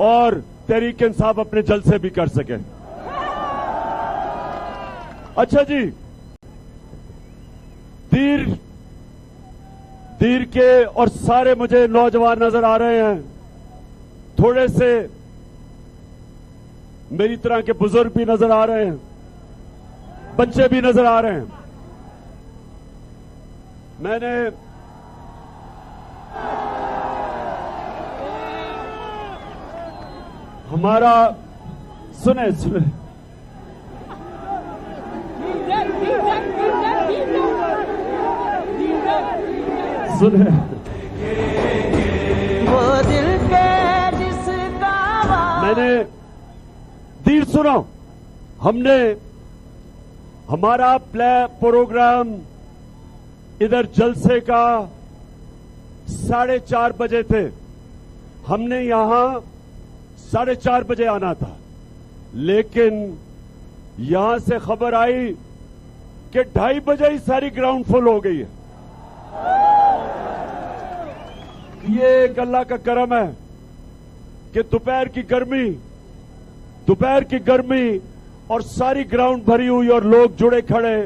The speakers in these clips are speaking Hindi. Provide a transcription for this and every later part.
और तहरीक इंसाफ अपने जलसे भी कर सके। अच्छा जी, दीर के और सारे मुझे नौजवान नजर आ रहे हैं, थोड़े से मेरी तरह के बुजुर्ग भी नजर आ रहे हैं, बच्चे भी नजर आ रहे हैं। मैंने हमारा सुने सुने सुने वो दिल के जिसका मैंने दीर सुनो, हमने हमारा प्रोग्राम इधर जलसे का 4:30 बजे थे। हमने यहां 4:30 बजे आना था, लेकिन यहां से खबर आई कि 2:30 बजे ही सारी ग्राउंड फुल हो गई है। ये एक अल्लाह का करम है कि दोपहर की गर्मी और सारी ग्राउंड भरी हुई और लोग जुड़े खड़े,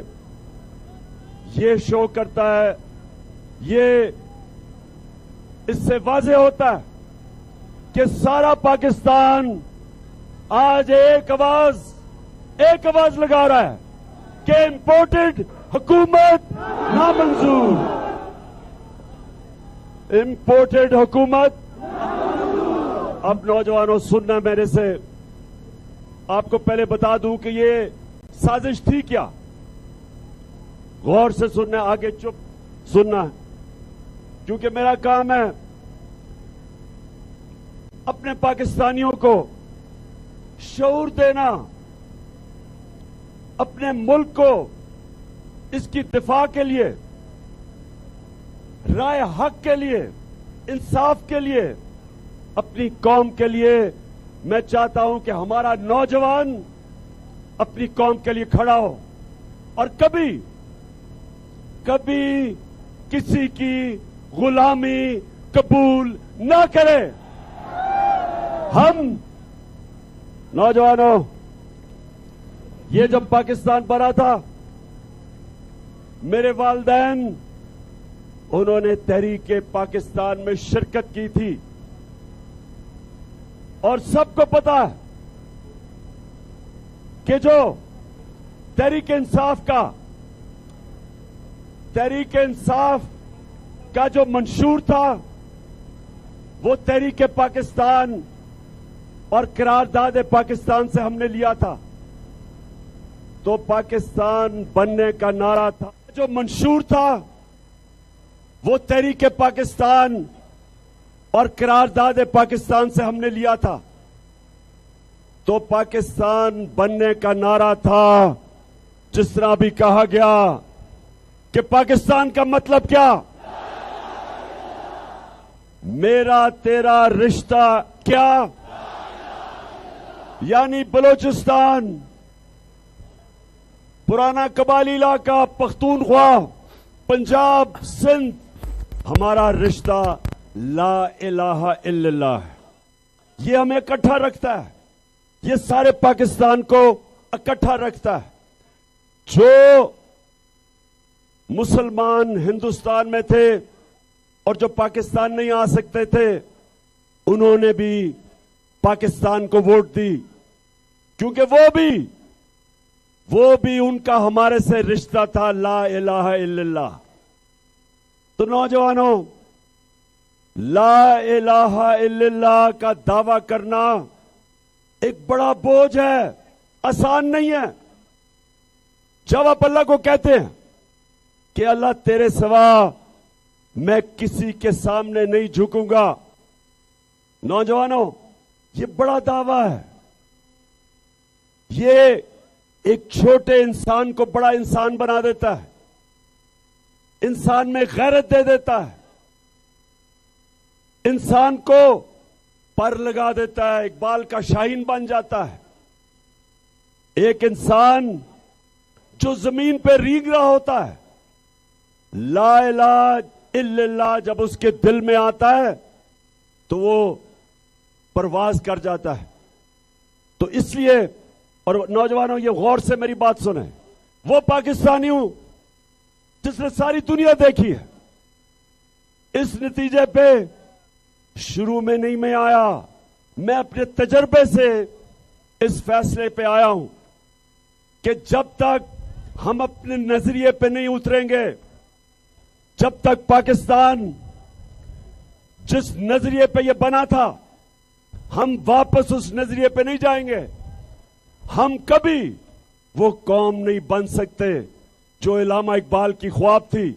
ये शो करता है, ये इससे वाज़ेह होता है कि सारा पाकिस्तान आज एक आवाज लगा रहा है कि इंपोर्टेड हुकूमत नामंजूर, इंपोर्टेड हुकूमत। अब नौजवानों सुनना मेरे से, आपको पहले बता दूं कि ये साजिश थी क्या। गौर से सुनना, आगे चुप सुनना, क्योंकि मेरा काम है अपने पाकिस्तानियों को शऊर देना, अपने मुल्क को इसकी दिफा के लिए, राय हक के लिए, इंसाफ के लिए, अपनी कौम के लिए। मैं चाहता हूं कि हमारा नौजवान अपनी कौम के लिए खड़ा हो और कभी किसी की गुलामी कबूल ना करे। हम नौजवानों, ये जब पाकिस्तान बना था, मेरे वालिदैन उन्होंने तहरीक पाकिस्तान में शिरकत की थी और सबको पता है कि जो तहरीक इंसाफ का जो मंशूर था, वो तहरीक पाकिस्तान और करारदाद पाकिस्तान से हमने लिया था। तो पाकिस्तान बनने का नारा था, जो मंशूर था वो तहरीक पाकिस्तान और करारदाद पाकिस्तान से हमने लिया था। तो पाकिस्तान बनने का नारा था, जिस तरह भी कहा गया कि पाकिस्तान का मतलब क्या, मेरा तेरा रिश्ता क्या, यानी बलोचिस्तान, पुराना कबाली इलाका, पख्तूनख्वा, पंजाब, सिंध, हमारा रिश्ता ला इलाहा इल्लल्लाह है। ये हमें इकट्ठा रखता है, ये सारे पाकिस्तान को इकट्ठा रखता है। जो मुसलमान हिंदुस्तान में थे और जो पाकिस्तान नहीं आ सकते थे, उन्होंने भी पाकिस्तान को वोट दी, क्योंकि वो भी उनका हमारे से रिश्ता था, ला इलाहा इल्लल्लाह। तो नौजवानों, ला इलाहा इल्लल्लाह का दावा करना एक बड़ा बोझ है, आसान नहीं है। जब आप अल्लाह को कहते हैं कि अल्लाह तेरे सिवा मैं किसी के सामने नहीं झुकूंगा, नौजवानों, ये बड़ा दावा है। ये एक छोटे इंसान को बड़ा इंसान बना देता है, इंसान में गैरत दे देता है, इंसान को पर लगा देता है, इकबाल का शाहीन बन जाता है। एक इंसान जो जमीन पे रींग रहा होता है, ला इलाहा इल्लल्लाह जब उसके दिल में आता है, तो वो परवाज कर जाता है। तो इसलिए, और नौजवानों ये गौर से मेरी बात सुने, वो पाकिस्तानी हूं जिसने सारी दुनिया देखी है। इस नतीजे पे शुरू में नहीं मैं आया, मैं अपने तजर्बे से इस फैसले पे आया हूं कि जब तक हम अपने नजरिए पे नहीं उतरेंगे, जब तक पाकिस्तान जिस नजरिए पे ये बना था, हम वापस उस नजरिए पे नहीं जाएंगे, हम कभी वो कौम नहीं बन सकते जो इलामा इकबाल की ख्वाब थी।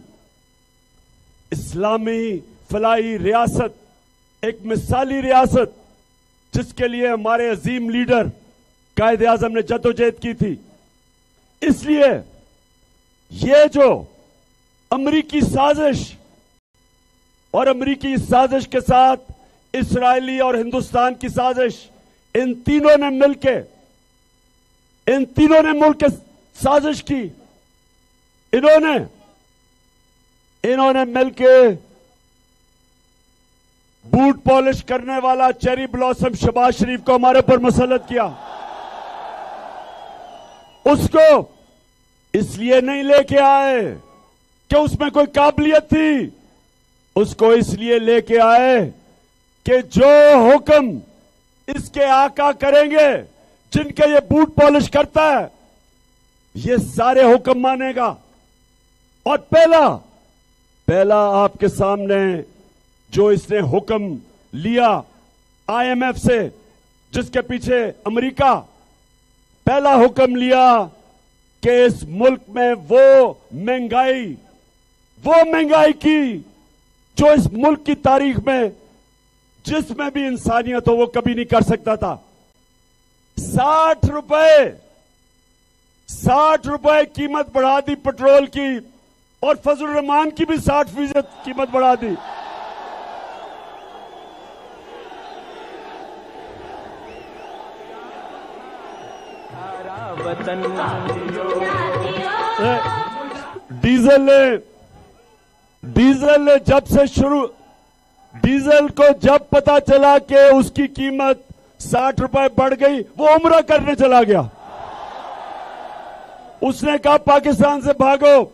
इस्लामी फलाही रियासत, एक मिसाली रियासत जिसके लिए हमारे अजीम लीडर कायदे आजम ने जद्दोजहद की थी। इसलिए ये जो अमरीकी साजिश और अमरीकी साजिश के साथ इस्राएली और हिंदुस्तान की साजिश, इन तीनों ने मिलकर साजिश की। इन्होंने मिलकर बूट पॉलिश करने वाला चेरी ब्लॉसम शहबाज शरीफ को हमारे ऊपर मुसल्लत किया। उसको इसलिए नहीं लेके आए कि उसमें कोई काबिलियत थी, उसको इसलिए लेके आए कि जो हुक्म इसके आका करेंगे, जिनके ये बूट पॉलिश करता है, ये सारे हुक्म मानेगा। और पहला आपके सामने जो इसने हुक्म लिया आईएमएफ से, जिसके पीछे अमेरिका, पहला हुक्म लिया कि इस मुल्क में वो महंगाई की जो इस मुल्क की तारीख में जिसमें भी इंसानियत हो वो कभी नहीं कर सकता था। 60 रुपए कीमत बढ़ा दी पेट्रोल की, और फजल रहमान की भी 60% कीमत बढ़ा दी। डीजल को जब पता चला कि उसकी कीमत 60 रुपए बढ़ गई, वो उम्रा करने चला गया। उसने कहा पाकिस्तान से भागो।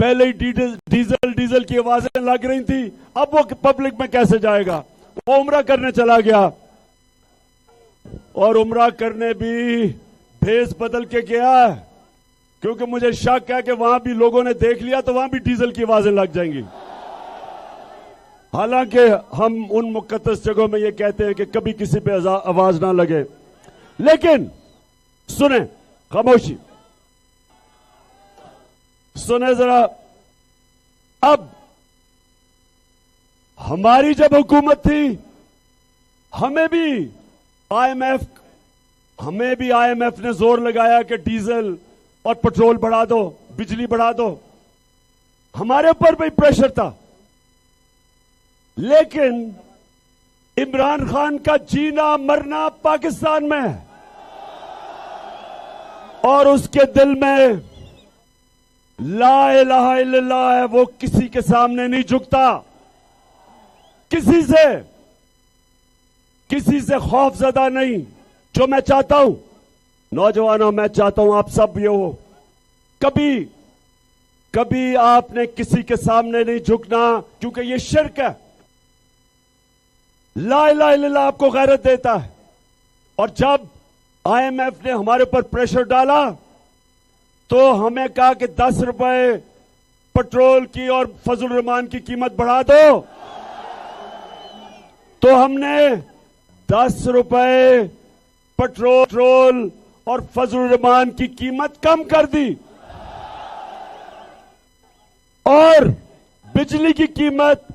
पहले ही डीजल की आवाजें लग रही थी, अब वो पब्लिक में कैसे जाएगा? वो उम्रा करने चला गया, और उम्रा करने भी भेस बदल के गया, क्योंकि मुझे शक है कि वहां भी लोगों ने देख लिया तो वहां भी डीजल की आवाजें लग जाएंगी। हालांकि हम उन मुकद्दस जगहों में ये कहते हैं कि कभी किसी पे आवाज ना लगे, लेकिन सुने, खामोशी सुने जरा। अब हमारी जब हुकूमत थी, हमें भी आईएमएफ ने जोर लगाया कि डीजल और पेट्रोल बढ़ा दो, बिजली बढ़ा दो, हमारे ऊपर भी प्रेशर था। लेकिन इमरान खान का जीना मरना पाकिस्तान में है, और उसके दिल में ला इलाहा इल्लल्लाह है। वो किसी के सामने नहीं झुकता, किसी से खौफजदा नहीं। जो मैं चाहता हूं, नौजवानों, मैं चाहता हूं आप सब ये हो, कभी आपने किसी के सामने नहीं झुकना, क्योंकि ये शिर्क है। ला इलाहा इल्लल्लाह आपको गैरत देता है। और जब आईएमएफ ने हमारे ऊपर प्रेशर डाला तो हमें कहा कि 10 रुपए पेट्रोल की और फजल रहमान की कीमत बढ़ा दो, तो हमने 10 रुपए पेट्रोल और फजल रहमान की कीमत कम कर दी, और बिजली की कीमत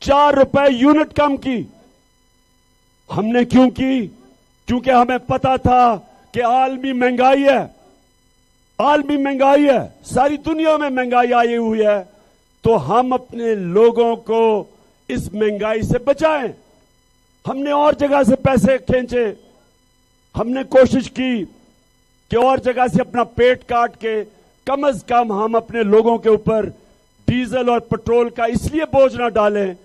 4 रुपए यूनिट कम की। हमने क्यों की? क्योंकि हमें पता था कि आलमी महंगाई है, सारी दुनिया में महंगाई आई हुई है, तो हम अपने लोगों को इस महंगाई से बचाएं। हमने और जगह से पैसे खींचे, हमने कोशिश की कि और जगह से अपना पेट काट के कम से कम हम अपने लोगों के ऊपर डीजल और पेट्रोल का इसलिए बोझ ना डालें,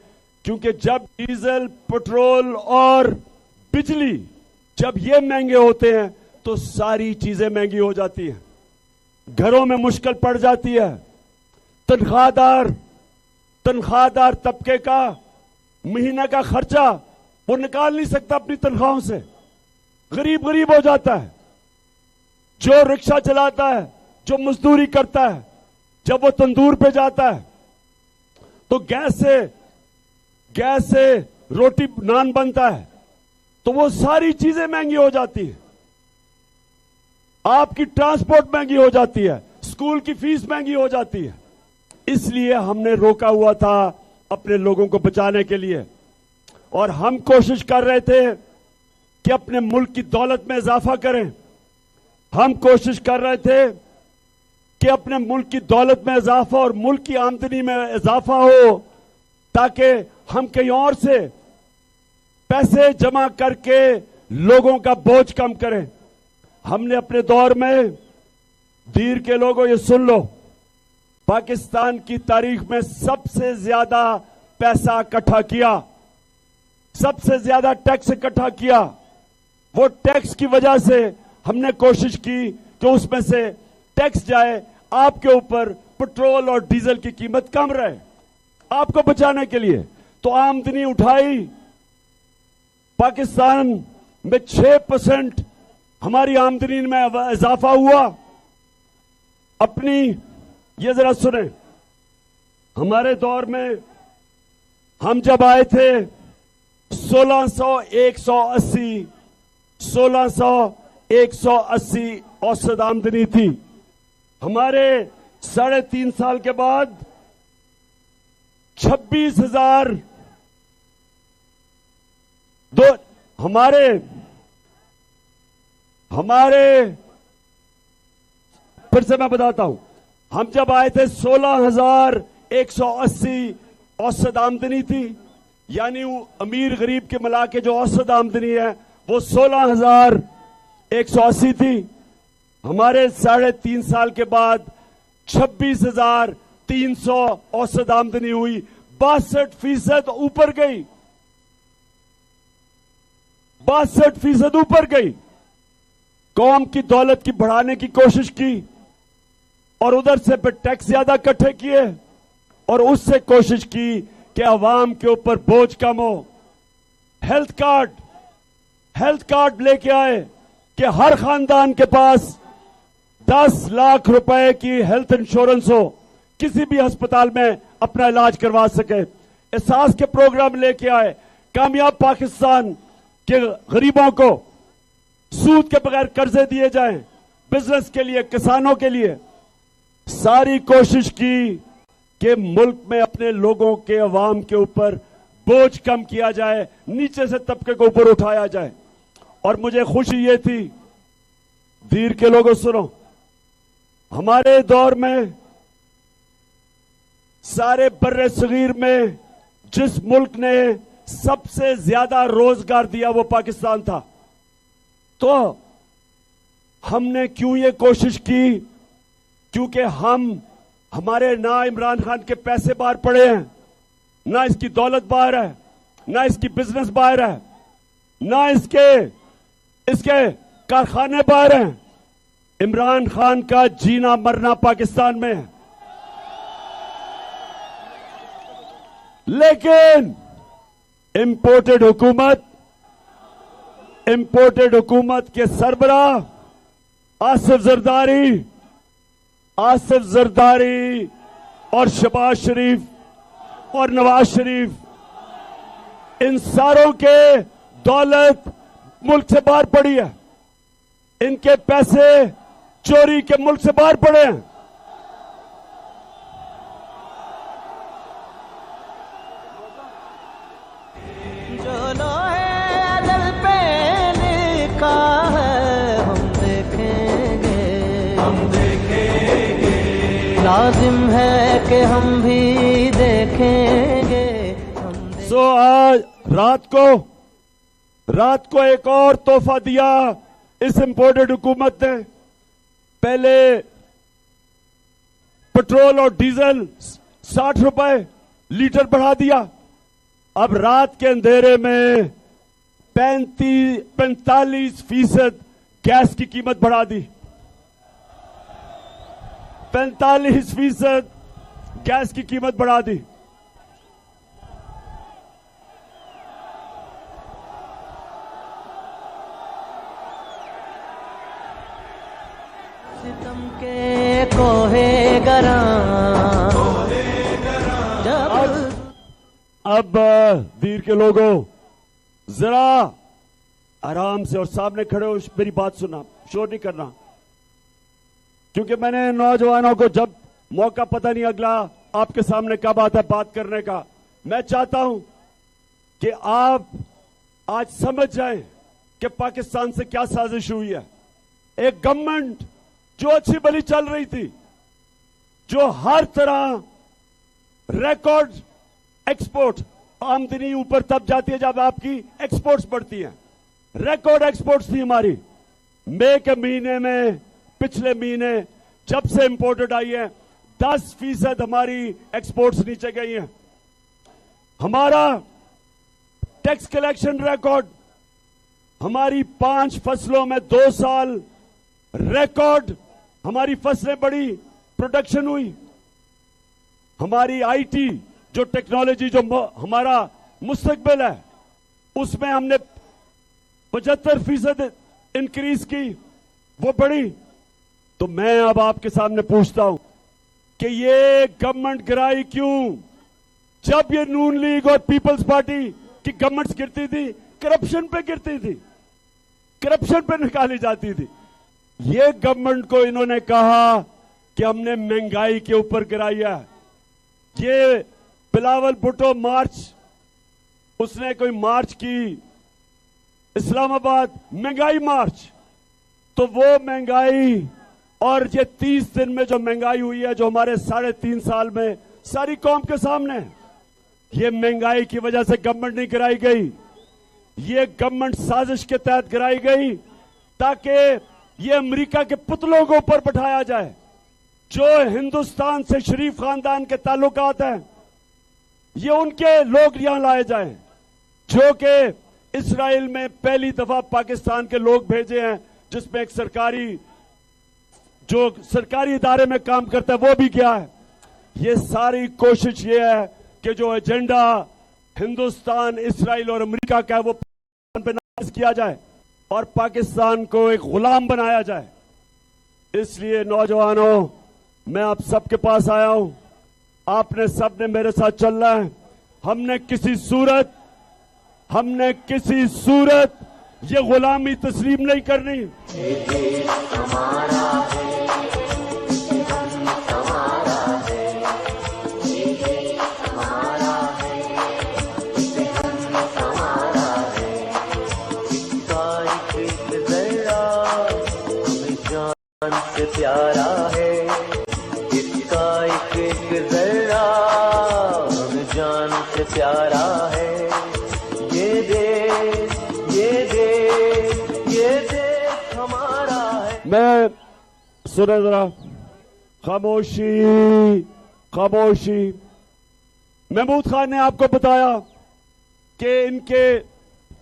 क्योंकि जब डीजल, पेट्रोल और बिजली, जब ये महंगे होते हैं तो सारी चीजें महंगी हो जाती हैं, घरों में मुश्किल पड़ जाती है। तनख्वाहदार तबके का महीने का खर्चा वो निकाल नहीं सकता अपनी तनख्वाहों से, गरीब हो जाता है। जो रिक्शा चलाता है, जो मजदूरी करता है, जब वो तंदूर पे जाता है तो गैस से रोटी नान बनता है, तो वो सारी चीजें महंगी हो जाती है। आपकी ट्रांसपोर्ट महंगी हो जाती है, स्कूल की फीस महंगी हो जाती है। इसलिए हमने रोका हुआ था अपने लोगों को बचाने के लिए, और हम कोशिश कर रहे थे कि अपने मुल्क की दौलत में इजाफा करें। हम कोशिश कर रहे थे कि अपने मुल्क की दौलत में इजाफा और मुल्क की आमदनी में इजाफा हो, ताकि हम कहीं और से पैसे जमा करके लोगों का बोझ कम करें। हमने अपने दौर में, दीर के लोगों ये सुन लो, पाकिस्तान की तारीख में सबसे ज्यादा पैसा इकट्ठा किया, सबसे ज्यादा टैक्स इकट्ठा किया। वो टैक्स की वजह से हमने कोशिश की कि उसमें से टैक्स जाए आपके ऊपर, पेट्रोल और डीजल की कीमत कम रहे, आपको बचाने के लिए। तो आमदनी उठाई, पाकिस्तान में 6% हमारी आमदनी में इजाफा हुआ। अपनी ये जरा सुने, हमारे दौर में हम जब आए थे 1680 औसत आमदनी थी। हमारे 3.5 साल के बाद 26,000 हमारे फिर से मैं बताता हूं, हम जब आए थे 16,180 औसत आमदनी थी, यानी अमीर गरीब के मिला के जो औसत आमदनी है वो 16,180 थी। हमारे 3.5 साल के बाद 26,300 औसत आमदनी हुई, 62% ऊपर गई, 62% ऊपर गई। कौम की दौलत की बढ़ाने की कोशिश की और उधर से फिर टैक्स ज्यादा इकट्ठे किए और उससे कोशिश की कि अवाम के ऊपर बोझ कम हो। हेल्थ कार्ड लेके आए कि हर खानदान के पास 10 लाख रुपए की हेल्थ इंश्योरेंस हो, किसी भी अस्पताल में अपना इलाज करवा सके। एहसास के प्रोग्राम लेके आए, कामयाब पाकिस्तान के गरीबों को सूद के बगैर कर्जे दिए जाएं, बिजनेस के लिए, किसानों के लिए। सारी कोशिश की कि मुल्क में अपने लोगों के, अवाम के ऊपर बोझ कम किया जाए, नीचे से तबके को ऊपर उठाया जाए। और मुझे खुशी ये थी, दीर के लोगों सुनो, हमारे दौर में सारे बर्रे सगीर में जिस मुल्क ने सबसे ज्यादा रोजगार दिया वो पाकिस्तान था। तो हमने क्यों ये कोशिश की? क्योंकि हमारे ना इमरान खान के पैसे बाहर पड़े हैं, ना इसकी दौलत बाहर है, ना इसकी बिजनेस बाहर है, ना इसके कारखाने बाहर हैं। इमरान खान का जीना मरना पाकिस्तान में है। लेकिन इंपोर्टेड हुकूमत के सरबराह आसिफ जरदारी और शहबाज शरीफ और नवाज शरीफ, इन सारों के दौलत मुल्क से बाहर पड़ी है, इनके पैसे चोरी के मुल्क से बाहर पड़े हैं। जो लोहे अदल पे लिखा है हम देखेंगे, लाजिम है कि हम भी देखेंगे। सो आज रात को एक और तोहफा दिया इस इंपोर्टेड हुकूमत ने। पहले पेट्रोल और डीजल 60 रुपए लीटर बढ़ा दिया, अब रात के अंधेरे में 45% गैस की कीमत बढ़ा दी। 45% गैस की कीमत बढ़ा दी। सितम के कोहे गरा अब वीर के लोगों, जरा आराम से और सामने खड़े हो मेरी बात सुनना, शोर नहीं करना, क्योंकि मैंने नौजवानों को जब मौका पता नहीं अगला आपके सामने कब आता है बात करने का, मैं चाहता हूं कि आप आज समझ जाएं कि पाकिस्तान से क्या साजिश हुई है। एक गवर्नमेंट जो अच्छी भली चल रही थी, जो हर तरह रिकॉर्ड एक्सपोर्ट, आमदनी ऊपर तब जाती है जब आपकी एक्सपोर्ट्स बढ़ती हैं। रिकॉर्ड एक्सपोर्ट्स थी हमारी। मई के महीने में, पिछले महीने जब से इंपोर्टेड आई है, 10% हमारी एक्सपोर्ट्स नीचे गई हैं। हमारा टैक्स कलेक्शन रिकॉर्ड, हमारी 5 फसलों में 2 साल रिकॉर्ड हमारी फसलें बढ़ी, प्रोडक्शन हुई। हमारी आईटी जो टेक्नोलॉजी, जो हमारा मुस्तकबिल है, उसमें हमने 75% इंक्रीज की, वो बढ़ी। तो मैं अब आपके सामने पूछता हूं कि ये गवर्नमेंट गिराई क्यों? जब ये नून लीग और पीपल्स पार्टी की गवर्नमेंट्स गिरती थी, करप्शन पे गिरती थी, करप्शन पे निकाली जाती थी। ये गवर्नमेंट को इन्होंने कहा कि हमने महंगाई के ऊपर गिराई है। ये बिलावल भुट्टो मार्च, उसने कोई मार्च की इस्लामाबाद, महंगाई मार्च, तो वो महंगाई और ये 30 दिन में जो महंगाई हुई है, जो हमारे 3.5 साल में सारी कौम के सामने, ये महंगाई की वजह से गवर्नमेंट नहीं गिराई गई। ये गवर्नमेंट साजिश के तहत गिराई गई ताकि ये अमेरिका के पुतलों को ऊपर बैठाया जाए, जो हिंदुस्तान से शरीफ खानदान के ताल्लुकात हैं, ये उनके लोग यहां लाए जाएं, जो कि इस्राइल में पहली दफा पाकिस्तान के लोग भेजे हैं, जिसमें एक सरकारी इदारे में काम करता है वो भी गया है। ये सारी कोशिश ये है कि जो एजेंडा हिंदुस्तान, इस्राइल और अमेरिका का है वो पाकिस्तान पे नाफिज किया जाए और पाकिस्तान को एक गुलाम बनाया जाए। इसलिए नौजवानों, मैं आप सबके पास आया हूं, आपने सबने मेरे साथ चलना है। हमने किसी सूरत ये गुलामी तस्लीम नहीं करनी। से प्यारा है इसका एक जरा, हमें जान से प्यारा है। ये देश हमारा है। मैं सुने जरा, खामोशी। महमूद खान ने आपको बताया कि इनके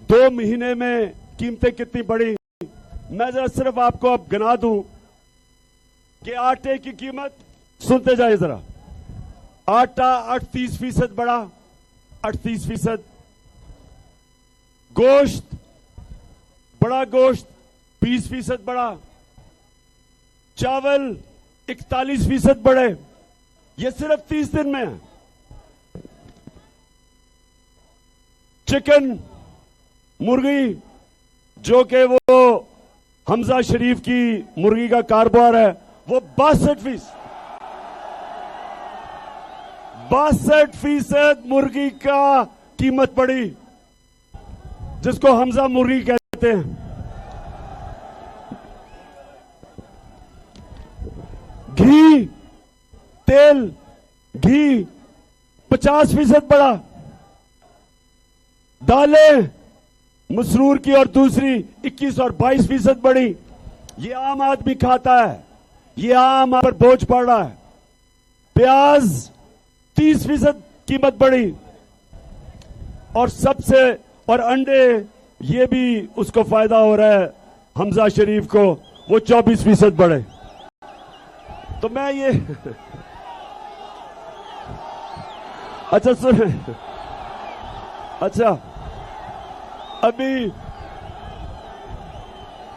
2 महीने में कीमतें कितनी बढ़ी। मैं जरा सिर्फ आपको अब गिना दूं कि आटे की कीमत, सुनते जाइए जरा, आटा 38% बढ़ा, 38%। गोश्त, बड़ा गोश्त 20% बढ़ा, चावल 41% बढ़े। ये सिर्फ 30 दिन में है। चिकन, मुर्गी, जो कि वो हमजा शरीफ की मुर्गी का कारोबार है, वो 62% मुर्गी का कीमत बढ़ी, जिसको हमजा मुर्गी कहते हैं। घी 50% बढ़ा। दालें, मसरूर की और दूसरी 21 और 22% बढ़ी। ये आम आदमी खाता है, ये आम पर बोझ पड़ रहा है। प्याज 30% कीमत बढ़ी और अंडे ये भी उसको फायदा हो रहा है हमजा शरीफ को, वो 24% बढ़े। तो मैं ये अच्छा सुन, अच्छा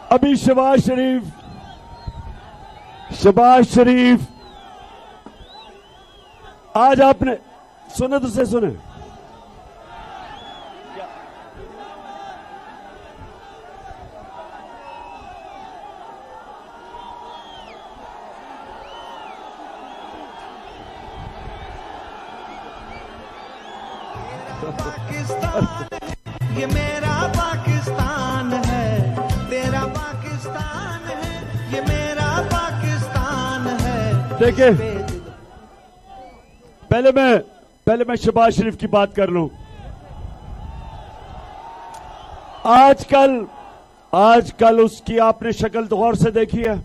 अभी शहबाज शरीफ आज आपने सुने तो से सुने, पाकिस्तान ये मेरा पाकिस्तान है, तेरा पाकिस्तान है, ये मेरा पाकिस्तान है। देखिए पहले मैं शहबाज शरीफ की बात कर लूं। आजकल उसकी आपने शक्ल तो गौर से देखी है,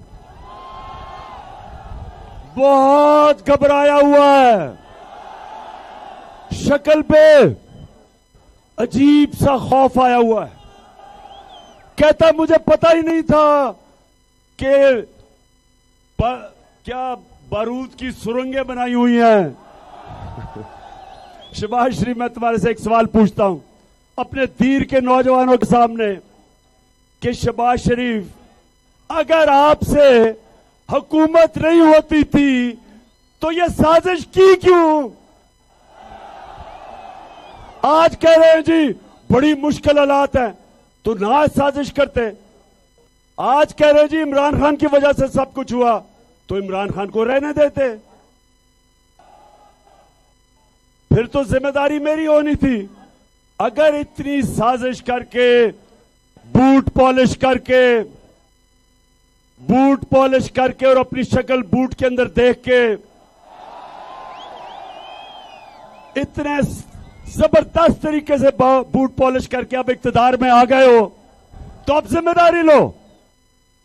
बहुत घबराया हुआ है, शक्ल पे अजीब सा खौफ आया हुआ है। कहता मुझे पता ही नहीं था कि क्या बारूद की सुरंगें बनाई हुई हैं। शहबाज शरीफ, मैं तुम्हारे से एक सवाल पूछता हूं अपने दीर के नौजवानों के सामने कि शहबाज शरीफ, अगर आपसे हुकूमत नहीं होती थी तो ये साजिश की क्यों? आज कह रहे हैं जी बड़ी मुश्किल हालात है तो ना साजिश करते। आज कह रहे हैं जी इमरान खान की वजह से सब कुछ हुआ तो इमरान खान को रहने देते। फिर तो जिम्मेदारी मेरी होनी थी। अगर इतनी साजिश करके बूट पॉलिश करके और अपनी शक्ल बूट के अंदर देख के इतने जबरदस्त तरीके से बूट पॉलिश करके अब इक्तदार में आ गए हो तो अब जिम्मेदारी लो।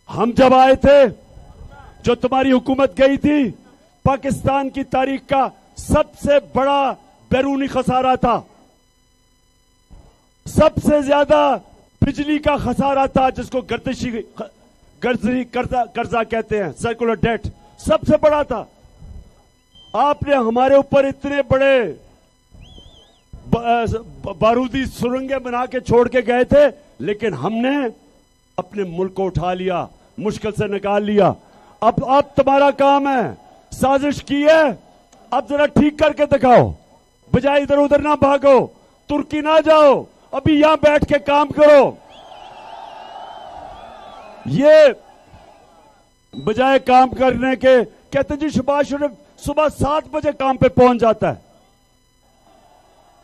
हम जब आए थे, जो तुम्हारी हुकूमत गई थी, पाकिस्तान की तारीख का सबसे बड़ा बैरूनी खसारा था, सबसे ज्यादा बिजली का खसारा था, जिसको कर्जा कहते हैं, सर्कुलर डेट, सबसे बड़ा था। आपने हमारे ऊपर इतने बड़े बारूदी सुरंगें बना के छोड़ के गए थे, लेकिन हमने अपने मुल्क को उठा लिया, मुश्किल से निकाल लिया। अब तुम्हारा काम है, साजिश की है, अब जरा ठीक करके दिखाओ, बजाय इधर उधर ना भागो, तुर्की ना जाओ, अभी यहां बैठ के काम करो। ये बजाय काम करने के कहते जी शहबाज शरीफ सुबह 7 बजे काम पे पहुंच जाता है,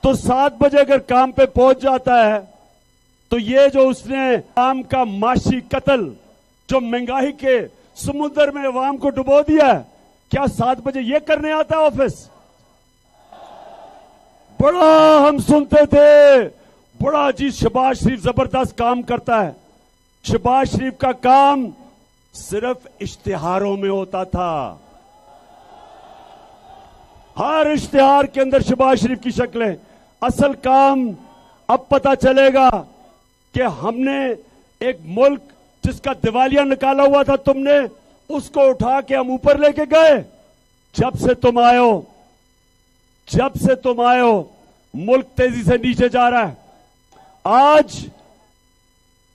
तो 7 बजे अगर काम पे पहुंच जाता है तो ये जो उसने आम का माशी कत्ल, जो महंगाई के समुद्र में अवाम को डुबो दिया है, क्या 7 बजे ये करने आता है ऑफिस? बड़ा हम सुनते थे, बड़ा जी शहबाज शरीफ जबरदस्त काम करता है। शहबाज शरीफ का काम सिर्फ इश्तिहारों में होता था, हर इश्तिहार के अंदर शहबाज शरीफ की शक्लें। असल काम अब पता चलेगा कि हमने एक मुल्क जिसका दिवालिया निकाला हुआ था, तुमने उसको उठा के हम ऊपर लेके गए। जब से तुम आए हो मुल्क तेजी से नीचे जा रहा है।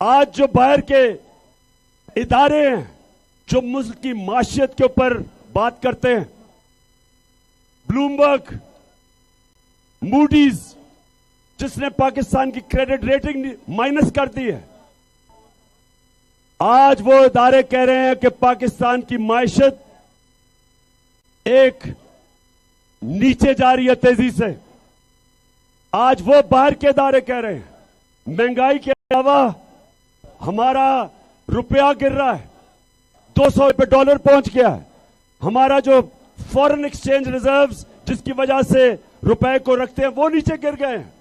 आज जो बाहर के इदारे हैं जो मुल्क की माशियत के ऊपर बात करते हैं, ब्लूमबर्ग, मूडीज, जिसने पाकिस्तान की क्रेडिट रेटिंग माइनस कर दी है, आज वो इदारे कह रहे हैं कि पाकिस्तान की माइशत एक नीचे जा रही है तेजी से। आज वो बाहर के इदारे कह रहे हैं महंगाई के अलावा हमारा रुपया गिर रहा है, 200 पे डॉलर पहुंच गया है। हमारा जो फॉरेन एक्सचेंज रिजर्व्स जिसकी वजह से रुपए को रखते हैं वो नीचे गिर गए हैं।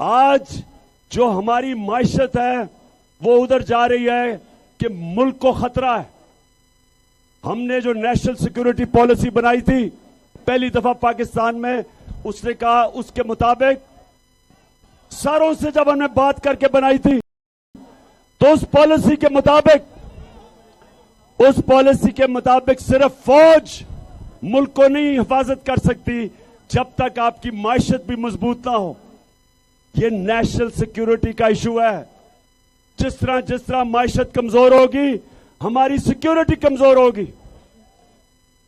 आज जो हमारी माइशत है वो उधर जा रही है कि मुल्क को खतरा है। हमने जो नेशनल सिक्योरिटी पॉलिसी बनाई थी पहली दफा पाकिस्तान में, उसने कहा उसके मुताबिक सारों से जब हमने बात करके बनाई थी, तो उस पॉलिसी के मुताबिक सिर्फ फौज मुल्क को नहीं हिफाजत कर सकती जब तक आपकी मायशत भी मजबूत ना हो। ये नेशनल सिक्योरिटी का इशू है। जिस तरह मायशत कमजोर होगी, हमारी सिक्योरिटी कमजोर होगी।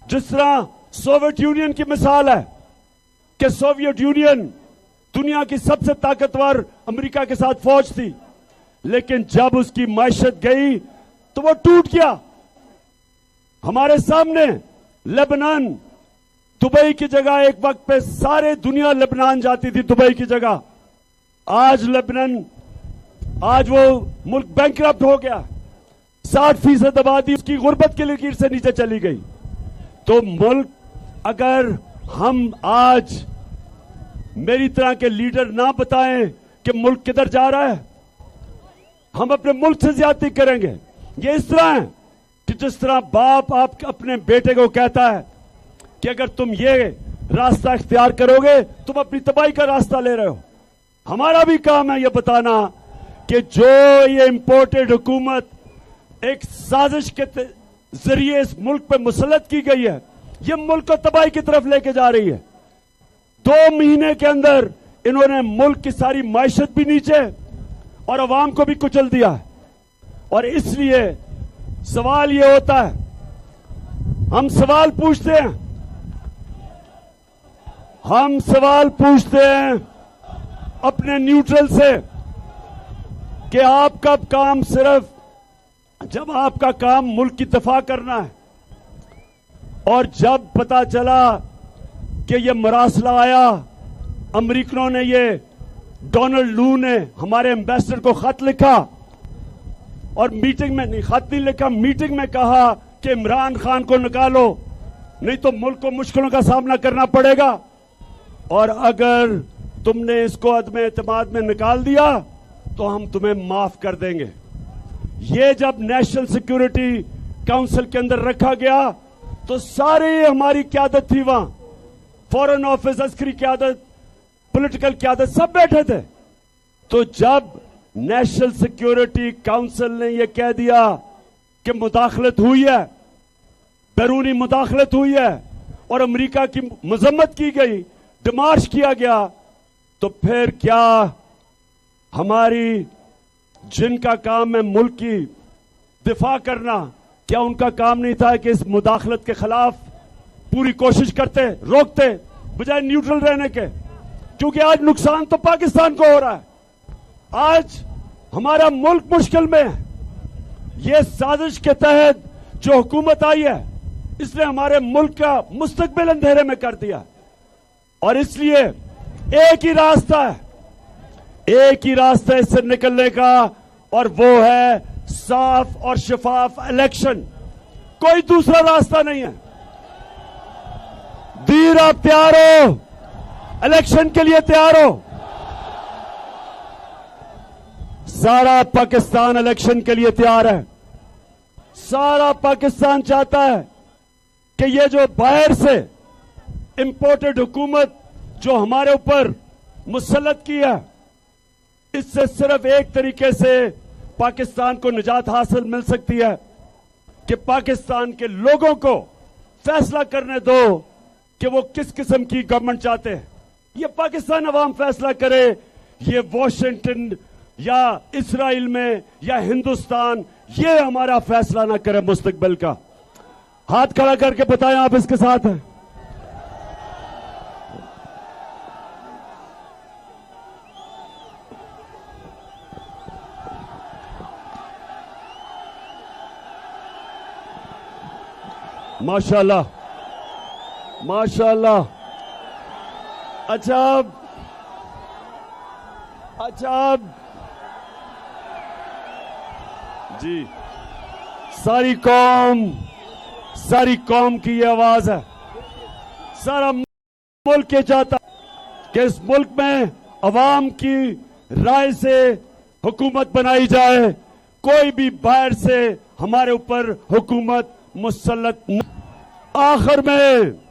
जिस तरह सोवियत यूनियन की मिसाल है कि सोवियत यूनियन दुनिया की सबसे ताकतवर अमेरिका के साथ फौज थी, लेकिन जब उसकी मायशत गई तो वो टूट गया। हमारे सामने लेबनान, दुबई की जगह एक वक्त पे सारे दुनिया लेबनान जाती थी, दुबई की जगह। आज वो मुल्क बैंकरप्ट हो गया। 60% आबादी उसकी गुर्बत की लकीर से नीचे चली गई। तो मुल्क, अगर हम आज मेरी तरह के लीडर ना बताएं कि मुल्क किधर जा रहा है, हम अपने मुल्क से ज्यादती करेंगे। ये इस तरह है कि जिस तरह बाप आप अपने बेटे को कहता है कि अगर तुम ये रास्ता इख्तियार करोगे, तुम अपनी तबाही का रास्ता ले रहे हो। हमारा भी काम है ये बताना कि जो ये इंपोर्टेड हुकूमत एक साजिश के जरिए इस मुल्क पे मुसल्लत की गई है, ये मुल्क को तबाही की तरफ लेके जा रही है। 2 महीने के अंदर इन्होंने मुल्क की सारी मायशत भी नीचे और अवाम को भी कुचल दिया है। और इसलिए सवाल ये होता है, हम सवाल पूछते हैं अपने न्यूट्रल से कि आपका काम सिर्फ जब आपका काम मुल्क की दफा करना है, और जब पता चला कि ये मरासला आया, अमरीकनों ने, ये डोनाल्ड लू ने हमारे एम्बेसडर को खत लिखा, और मीटिंग में नहीं, खत नहीं लिखा, मीटिंग में कहा कि इमरान खान को निकालो, नहीं तो मुल्क को मुश्किलों का सामना करना पड़ेगा। और अगर तुमने इसको अदम एतमाद में निकाल दिया तो हम तुम्हें माफ कर देंगे। ये जब नेशनल सिक्योरिटी काउंसिल के अंदर रखा गया तो सारे हमारी क्यादत थी वहां, फॉरेन ऑफिस, अस्करी क्यादत, पॉलिटिकल क्यादत, सब बैठे थे। तो जब नेशनल सिक्योरिटी काउंसिल ने यह कह दिया कि मुदाखलत हुई है, बैरूनी मुदाखलत हुई है, और अमेरिका की मजम्मत की गई, डिमार्च किया गया, तो फिर क्या हमारी, जिनका काम है मुल्क की दिफा करना, क्या उनका काम नहीं था कि इस मुदाखलत के खिलाफ पूरी कोशिश करते, रोकते, बजाय न्यूट्रल रहने के? क्योंकि आज नुकसान तो पाकिस्तान को हो रहा है। आज हमारा मुल्क मुश्किल में है। ये साजिश के तहत जो हुकूमत आई है, इसने हमारे मुल्क का मुस्तकबिल अंधेरे में कर दिया। और इसलिए एक ही रास्ता है इससे निकलने का, और वो है साफ और शफाफ इलेक्शन। कोई दूसरा रास्ता नहीं है। दीर, आप तैयार हो? इलेक्शन के लिए तैयार हो? सारा पाकिस्तान इलेक्शन के लिए तैयार है। सारा पाकिस्तान चाहता है कि ये जो बाहर से इंपोर्टेड हुकूमत जो हमारे ऊपर मुसल्लत की है, इससे सिर्फ एक तरीके से पाकिस्तान को निजात हासिल मिल सकती है कि पाकिस्तान के लोगों को फैसला करने दो कि वो किस किस्म की गवर्नमेंट चाहते हैं। ये पाकिस्तान अवाम फैसला करे, ये वॉशिंगटन या इस्राइल में या हिंदुस्तान ये हमारा फैसला ना करे मुस्तकबिल का। हाथ खड़ा करके बताएं आप इसके साथ हैं। माशाल्लाह, माशाल्लाह। अच्छा जी, सारी कौम की ये आवाज है। सारा मुल्क ये चाहता कि इस मुल्क में अवाम की राय से हुकूमत बनाई जाए, कोई भी बाहर से हमारे ऊपर हुकूमत मुसल्लत न। आखिर में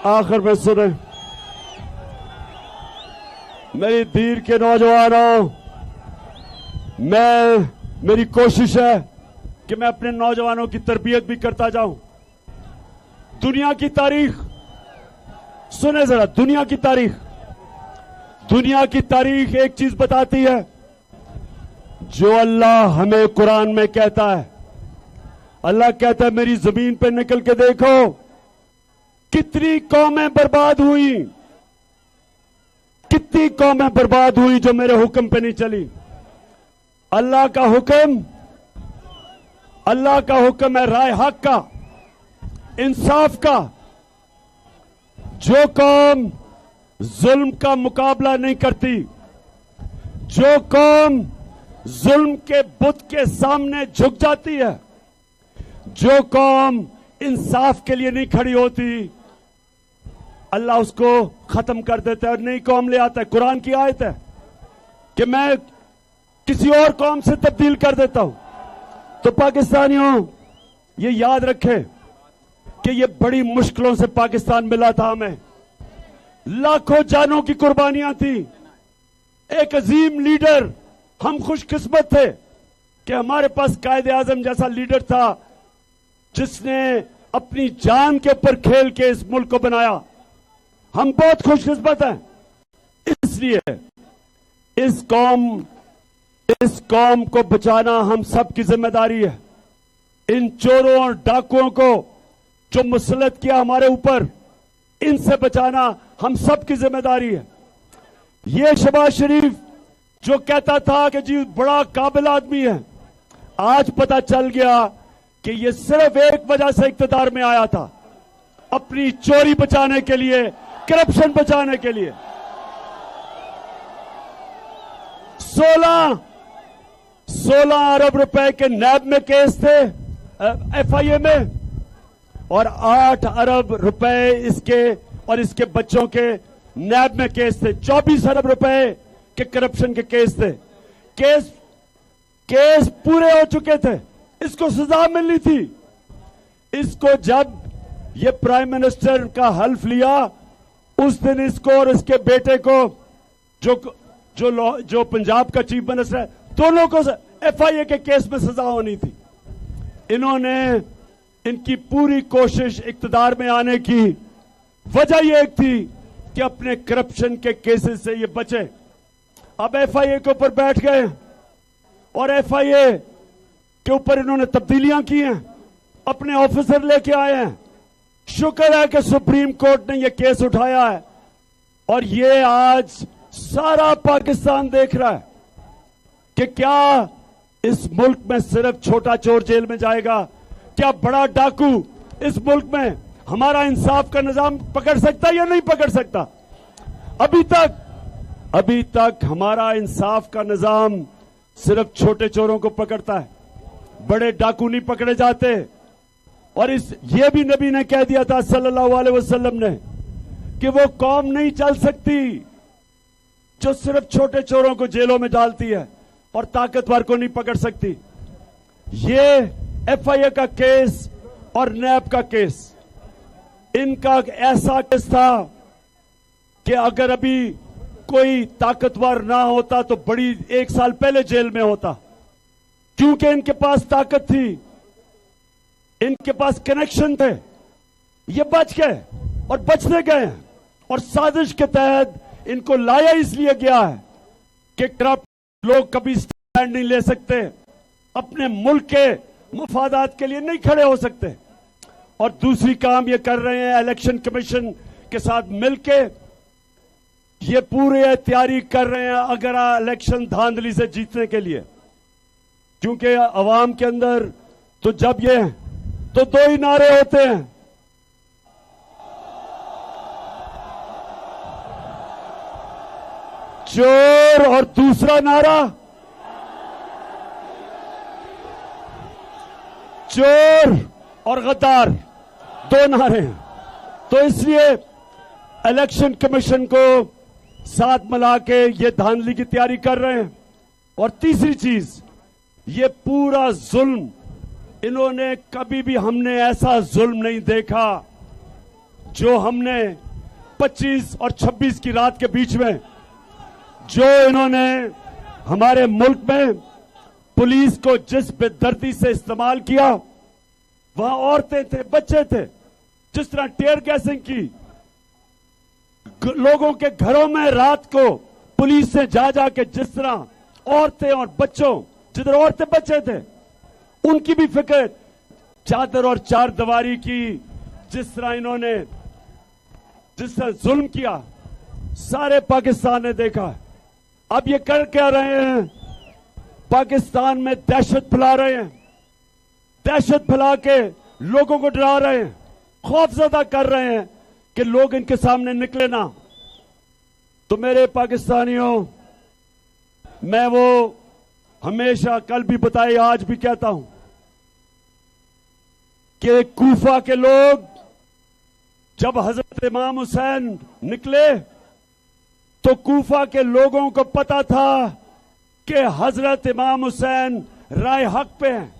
आखिर में सुने, मेरी दीर के नौजवानों, मेरी कोशिश है कि मैं अपने नौजवानों की तरबियत भी करता जाऊं। दुनिया की तारीख सुने जरा, दुनिया की तारीख एक चीज बताती है, जो अल्लाह हमें कुरान में कहता है। अल्लाह कहता है मेरी जमीन पे निकल के देखो कितनी कौमें बर्बाद हुई, कितनी कौमें बर्बाद हुई जो मेरे हुक्म पे नहीं चली। अल्लाह का हुक्म है राय हक का, इंसाफ का। जो कौम जुल्म का मुकाबला नहीं करती, जो कौम जुल्म के बुत के सामने झुक जाती है, जो कौम इंसाफ के लिए नहीं खड़ी होती, अल्लाह उसको खत्म कर देता है और नई कौम ले आता है। कुरान की आयत है कि मैं किसी और कौम से तब्दील कर देता हूं। तो पाकिस्तानियों, ये याद रखें कि ये बड़ी मुश्किलों से पाकिस्तान मिला था हमें, लाखों जानों की कुर्बानियां थी, एक अजीम लीडर। हम खुशकिस्मत थे कि हमारे पास कायदे आजम जैसा लीडर था जिसने अपनी जान के ऊपर खेल के इस मुल्क को बनाया। हम बहुत खुशकिस्मत हैं। इसलिए इस कौम को बचाना हम सब की जिम्मेदारी है। इन चोरों और डाकुओं को जो मुसल्लत किया हमारे ऊपर, इनसे बचाना हम सब की जिम्मेदारी है। ये शहबाज शरीफ जो कहता था कि जी बड़ा काबिल आदमी है, आज पता चल गया कि ये सिर्फ एक वजह से इख्तिदार में आया था, अपनी चोरी बचाने के लिए, करप्शन बचाने के लिए। 16 अरब रुपए के नैब में केस थे, एफआईए में, और 8 अरब रुपए इसके और इसके बच्चों के नैब में केस थे। 24 अरब रुपए के करप्शन के केस थे। केस पूरे हो चुके थे, इसको सजा मिलनी थी। इसको जब ये प्राइम मिनिस्टर का हल्फ लिया, उस दिन इसको और इसके बेटे को, जो पंजाब का चीफ मिनिस्टर है, दोनों को एफआईए के केस में सजा होनी थी। इनकी पूरी कोशिश इख्तिदार में आने की वजह यह एक थी कि अपने करप्शन के केसेस से ये बचे। अब एफआईए के ऊपर बैठ गए और एफआईए के ऊपर इन्होंने तब्दीलियां की हैं, अपने ऑफिसर लेके आए हैं। शुक्र है कि सुप्रीम कोर्ट ने यह केस उठाया है और ये आज सारा पाकिस्तान देख रहा है कि क्या इस मुल्क में सिर्फ छोटा चोर जेल में जाएगा, क्या बड़ा डाकू इस मुल्क में हमारा इंसाफ का निजाम पकड़ सकता है या नहीं पकड़ सकता। अभी तक हमारा इंसाफ का निजाम सिर्फ छोटे चोरों को पकड़ता है, बड़े डाकू नहीं पकड़े जाते। और ये भी नबी ने कह दिया था सल्लल्लाहु अलैहि वसल्लम ने कि वो कौम नहीं चल सकती जो सिर्फ छोटे चोरों को जेलों में डालती है और ताकतवर को नहीं पकड़ सकती। ये एफआईए का केस और नैब का केस, इनका ऐसा केस था कि अगर अभी कोई ताकतवर ना होता तो बड़ी 1 साल पहले जेल में होता, क्योंकि इनके पास ताकत थी, इनके पास कनेक्शन थे। ये बच गए और बचते गए हैं और साजिश के तहत इनको लाया इसलिए गया है कि करप्ट लोग कभी स्टैंड नहीं ले सकते, अपने मुल्क के मुफादात के लिए नहीं खड़े हो सकते। और दूसरी काम ये कर रहे हैं, इलेक्शन कमीशन के साथ मिलके ये पूरे तैयारी कर रहे हैं अगर इलेक्शन धांधली से जीतने के लिए, क्योंकि अवाम के अंदर तो जब ये तो 2 ही नारे होते हैं, चोर और दूसरा नारा चोर और गद्दार, 2 नारे हैं। तो इसलिए इलेक्शन कमीशन को साथ मिला के ये धांधली की तैयारी कर रहे हैं। और तीसरी चीज, ये पूरा जुल्म, इन्होंने कभी भी, हमने ऐसा जुल्म नहीं देखा जो हमने 25 और 26 की रात के बीच में जो इन्होंने हमारे मुल्क में पुलिस को जिस बेदर्दी से इस्तेमाल किया, वहां औरतें थे, बच्चे थे, जिस तरह टेयर गैसिंग की, लोगों के घरों में रात को पुलिस से जा जाके जिस तरह औरतें और बच्चों, जिधर औरतें बच्चे थे उनकी भी फिक्र, चादर और चार दीवारी की जिस तरह इन्होंने जिस तरह जुल्म किया, सारे पाकिस्तान ने देखा। अब ये कर क्या रहे हैं? पाकिस्तान में दहशत फैला रहे हैं, दहशत फैला के लोगों को डरा रहे हैं, खौफजदा कर रहे हैं कि लोग इनके सामने निकले ना। तो मेरे पाकिस्तानियों, मैं वो हमेशा कल भी बताए, आज भी कहता हूं कि कूफा के लोग जब हजरत इमाम हुसैन निकले तो कूफा के लोगों को पता था कि हजरत इमाम हुसैन राय हक पे हैं,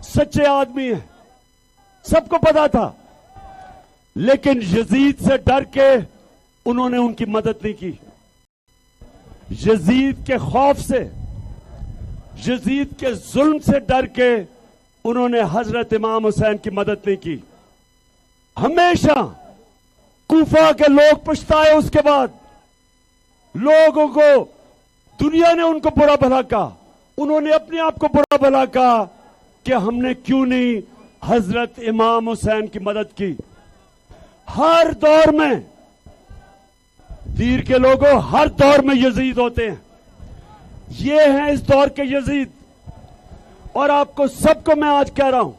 सच्चे आदमी हैं, सबको पता था। लेकिन यजीद से डर के उन्होंने उनकी मदद नहीं की। यजीद के खौफ से, यजीद के जुल्म से डर के उन्होंने हजरत इमाम हुसैन की मदद नहीं की। हमेशा कूफा के लोग पछताए, उसके बाद लोगों को, दुनिया ने उनको बुरा भला कहा, उन्होंने अपने आप को बुरा भला कहा कि हमने क्यों नहीं हजरत इमाम हुसैन की मदद की। हर दौर में वीर के लोगों, हर दौर में यजीद होते हैं। ये हैं इस दौर के यजीद। और आपको सबको मैं आज कह रहा हूं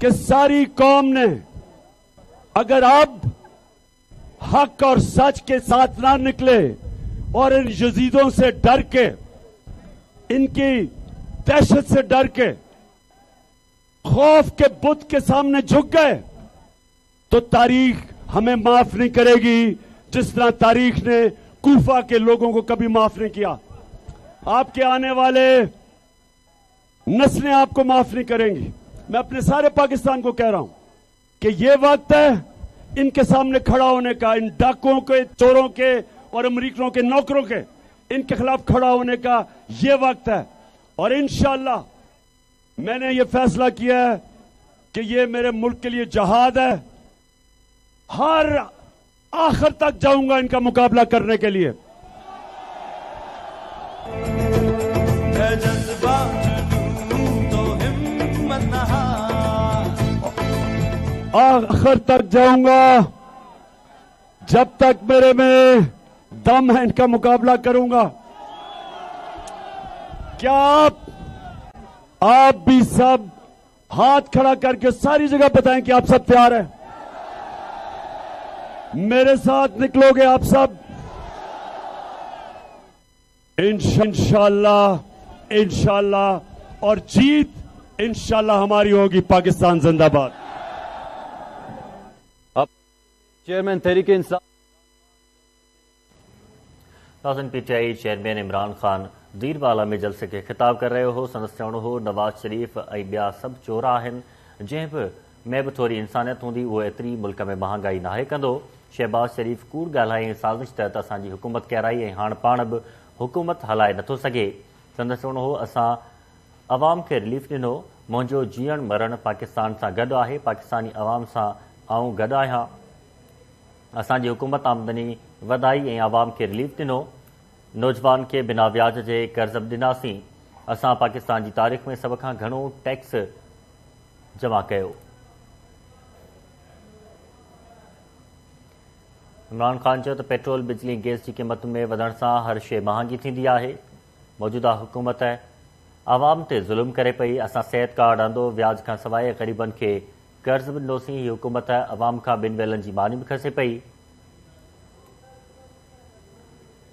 कि सारी कौम ने अगर अब हक और सच के साथ ना निकले और इन यजीदों से डर के, इनकी दहशत से डर के, खौफ के बुत के सामने झुक गए, तो तारीख हमें माफ नहीं करेगी, जिस तरह तारीख ने कूफा के लोगों को कभी माफ नहीं किया। आपके आने वाले नस्लें आपको माफ नहीं करेंगी। मैं अपने सारे पाकिस्तान को कह रहा हूं कि यह वक्त है इनके सामने खड़ा होने का, इन डाकुओं के, चोरों के और अमरीकियों के नौकरों के, इनके खिलाफ खड़ा होने का यह वक्त है। और इंशाअल्लाह मैंने यह फैसला किया है कि यह मेरे मुल्क के लिए जहाद है। हर आखिर तक जाऊंगा इनका मुकाबला करने के लिए। जज्बा तो हिम्मत न हार, आखिर तक जाऊंगा, जब तक मेरे में दम है इनका मुकाबला करूंगा। क्या आप भी सब हाथ खड़ा करके सारी जगह बताएं कि आप सब तैयार हैं? मेरे साथ निकलोगे आप सब? इंशाअल्लाह, इंशाअल्लाह, और जीत इंशाअल्लाह हमारी होगी। पाकिस्तान जिंदाबाद। अब chairman Tehreek Insaf PTI chairman Imran Khan Dir Bala में जलसे के खिताब कर रहे हो। संदसि हो नवाज शरीफ ऐं ॿिया सभु चोर आहिनि। जंहिं बि में बि थोरी इंसानियत हूंदी उहो एतिरी मुल्क में महांगाई नाहे कंदो। शहबाज शरीफ कूड़ ॻाल्हाए साज़िश तहत असांजी हुकूमत किराई ऐं हाणे पाण बि हुकूमत हलाए नथो सघे। संदसि हो असां अवाम खे रिलीफ ॾिनो। मुंहिंजो जीअण मरण पाकिस्तान सां गॾु आहे, पाकिस्तानी अवाम सां आऊं गॾु आहियां। असांजी हुकूमत आमदनी वधाई ऐं अवाम खे रिलीफ ॾिनो। नौजवान खे बिना व्याज जे कर्ज़ बि ॾिनासीं। असां पाकिस्तान जी तारीख़ में सभ खां घणो टैक्स जमा कयो। इमरान खान चयो त पेट्रोल, बिजली, गैस जी क़ीमतुनि में वधण सां हर शइ महांगी थींदी आहे। मौजूदा हुकूमत आवाम ते ज़ुल्म करे पई। असां सिहत कार्ड आंदो, व्याज खां सवाइ ग़रीबनि खे कर्ज़ बि ॾिनोसीं। हीअ हुकूमत अवाम खां ॿिनि वेलनि जी मानी बि खसे पई।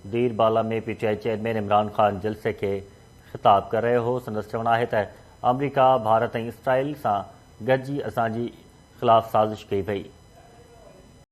दीरबाला में पीटीआई चेयरमैन इमरान खान जलसे खे खिताब कर रहे हो। संदसि चवणु आहे त अमरीका, भारत ऐं इसराइल सां गॾिजी असांजी ख़िलाफ़ साज़िश कई वई।